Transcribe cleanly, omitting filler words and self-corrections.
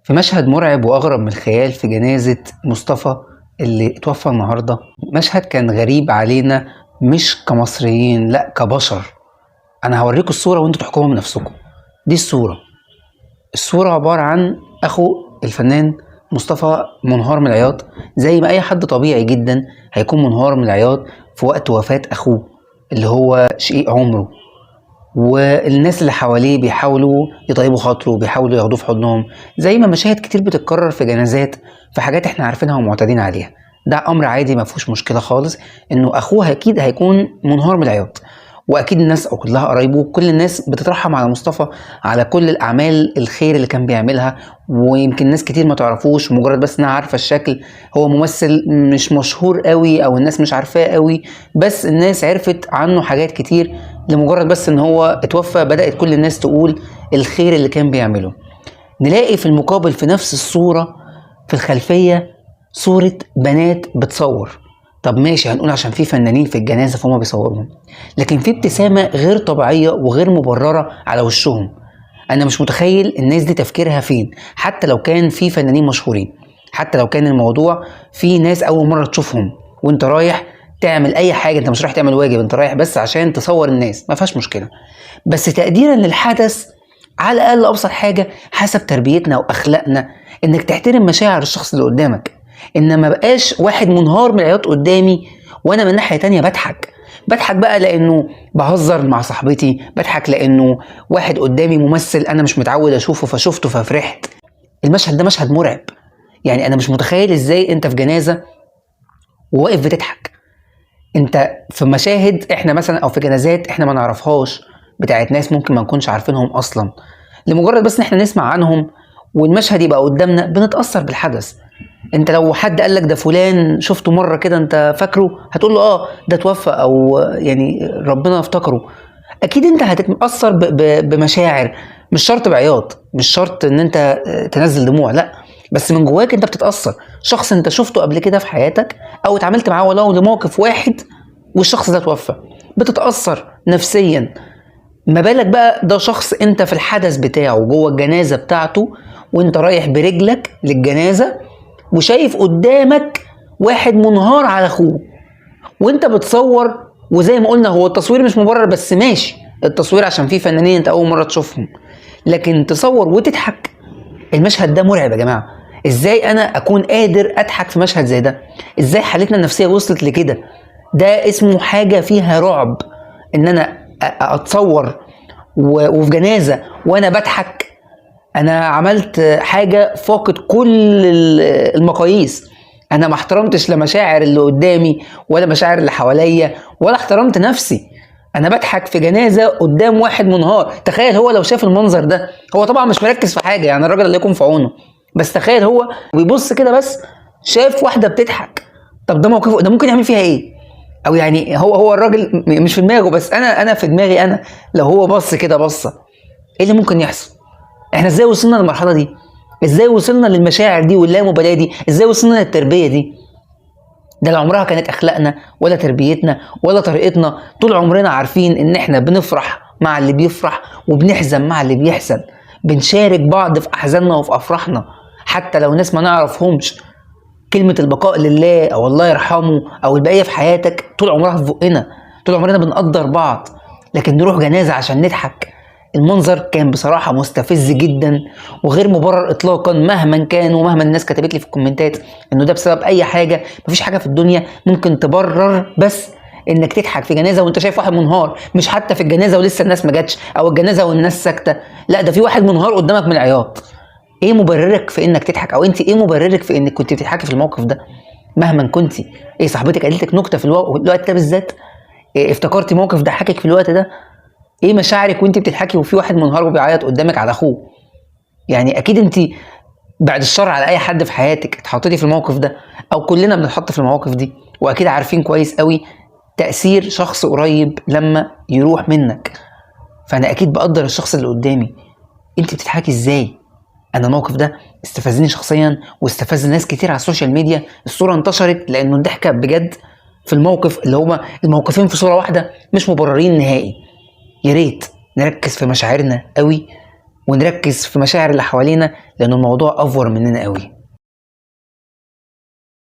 في مشهد مرعب وأغرب من الخيال في جنازة مصطفى اللي اتوفى النهاردة. مشهد كان غريب علينا مش كمصريين، لأ كبشر. أنا هوريكم الصورة وانتوا تحكموا بنفسكم. دي الصورة عبارة عن أخو الفنان مصطفى منهار من العياط، زي ما أي حد طبيعي جدا هيكون منهار من العياط في وقت وفاة أخوه اللي هو شقيق عمره. والناس اللي حواليه بيحاولوا يطيبوا خاطره، بيحاولوا ياخدوه في حضنهم، زي ما مشاهد كتير بتتكرر في جنازات، في حاجات احنا عارفينها ومعتادين عليها. ده امر عادي ما فيهوش مشكله خالص، انه اخوه اكيد هيكون منهار من العياط، واكيد الناس او كلها قرايبه كل الناس بتترحم على مصطفى على كل الاعمال الخير اللي كان بيعملها. ويمكن ناس كتير ما تعرفوش، مجرد بس انها عارفه الشكل. هو ممثل مش مشهور قوي او الناس مش عارفاه قوي، بس الناس عرفت عنه حاجات كتير لمجرد بس ان هو اتوفى. بدأت كل الناس تقول الخير اللي كان بيعمله. نلاقي في المقابل في نفس الصورة في الخلفية صورة بنات بتصور. طب ماشي، هنقول عشان في فنانين في الجنازة فهم بيصورهم، لكن في ابتسامة غير طبيعية وغير مبررة على وشهم. انا مش متخيل الناس دي تفكيرها فين، حتى لو كان في فنانين مشهورين، حتى لو كان الموضوع في ناس اول مرة تشوفهم وانت رايح تعمل اي حاجه. انت مش رايح تعمل واجب، انت رايح بس عشان تصور الناس، ما فيهاش مشكله. بس تقديرا للحدث، على الاقل ابسط حاجه حسب تربيتنا واخلاقنا انك تحترم مشاعر الشخص اللي قدامك. ان ما بقاش واحد منهار من العياط قدامي وانا من ناحيه تانية بضحك بقى لانه بهزر مع صاحبتي، بضحك لانه واحد قدامي ممثل انا مش متعود اشوفه فشفته ففرحت. المشهد ده مشهد مرعب. يعني انا مش متخيل ازاي انت في جنازه وواقف بتضحك. انت في مشاهد احنا مثلا او في جنازات احنا ما نعرفهاش، بتاعت ناس ممكن ما نكونش عارفينهم اصلا، لمجرد بس ان احنا نسمع عنهم والمشهد يبقى قدامنا بنتأثر بالحدث. انت لو حد قالك ده فلان شفته مرة كده انت فاكره، هتقول له اه ده توفى او يعني ربنا افتكره. اكيد انت هتتأثر بمشاعر، مش شرط بعياط، مش شرط ان انت تنزل دموع، لا، بس من جواك انت بتتأثر. شخص انت شفته قبل كده في حياتك او اتعاملت معاه ولو لموقف واحد والشخص ده توفى، بتتأثر نفسيا. ما بالك بقى ده شخص انت في الحدث بتاعه جوه الجنازة بتاعته، وانت رايح برجلك للجنازة وشايف قدامك واحد منهار على اخوه وانت بتصور. وزي ما قلنا هو التصوير مش مبرر، بس ماشي التصوير عشان فيه فنانين انت اول مرة تشوفهم، لكن تصور وتضحك. المشهد ده مرعب يا جماعة. ازاي انا اكون قادر اضحك في مشهد زي ده؟ ازاي حالتنا النفسية وصلت لكده؟ ده اسمه حاجة فيها رعب، ان انا اتصور وفي جنازة وانا بضحك. انا عملت حاجة فاقد كل المقاييس. انا ما احترمتش لا مشاعر اللي قدامي ولا مشاعر اللي حواليا ولا احترمت نفسي. انا بضحك في جنازة قدام واحد منهار. تخيل هو لو شاف المنظر ده، هو طبعا مش مركز في حاجة، يعني الراجل اللي يكون في عونه، بس تخيل هو بيبص كده بس شاف واحدة بتضحك. طب ده موقفه ده ممكن يعمل فيها ايه؟ او يعني هو الراجل مش في دماغه، بس انا في دماغي انا لو هو بص كده بصه، ايه اللي ممكن يحصل؟ احنا ازاي وصلنا للمرحله دي؟ ازاي وصلنا للمشاعر دي واللامبالاه دي؟ ازاي وصلنا للتربيه دي؟ ده لا عمرها كانت اخلاقنا ولا تربيتنا ولا طريقتنا. طول عمرنا عارفين ان احنا بنفرح مع اللي بيفرح وبنحزن مع اللي بيحزن، بنشارك بعض في احزاننا وفي افراحنا حتى لو ناس ما نعرفهمش. كلمة البقاء لله أو الله يرحمه أو البقية في حياتك طول عمرها في بقنا، طول عمرنا بنقدر بعض. لكن نروح جنازة عشان نضحك؟ المنظر كان بصراحة مستفز جدا وغير مبرر إطلاقا، مهما كان ومهما الناس كتبت لي في الكومنتات إنه ده بسبب أي حاجة. مفيش حاجة في الدنيا ممكن تبرر بس إنك تضحك في جنازة وأنت شايف واحد منهار، مش حتى في الجنازة ولسه الناس ما جاتش أو الجنازة والناس ساكتة، لا ده في واحد منهار قدامك من العياط. ايه مبررك في انك تضحك؟ او انت ايه مبررك في انك كنت بتضحكي في الموقف ده؟ مهما كنتي ايه، صاحبتك قالت لك نكته في الوقت ده بالذات؟ إيه افتكرتي موقف ضحكك في الوقت ده؟ ايه مشاعرك وانت بتضحكي وفي واحد منهار وبيعيط قدامك على اخوه؟ يعني اكيد انت بعد الشر على اي حد في حياتك اتحطيتي في الموقف ده، او كلنا بنتحط في المواقف دي، واكيد عارفين كويس قوي تأثير شخص قريب لما يروح منك. فانا اكيد بقدر الشخص اللي قدامي. انت بتضحكي ازاي؟ انا الموقف ده استفزني شخصيا واستفز ناس كتير على السوشيال ميديا. الصوره انتشرت لانه الضحكه بجد في الموقف اللي هما الموقفين في صوره واحده مش مبررين نهائي. يا ريت نركز في مشاعرنا قوي. ونركز في مشاعر اللي حوالينا، لأن الموضوع أفور مننا قوي.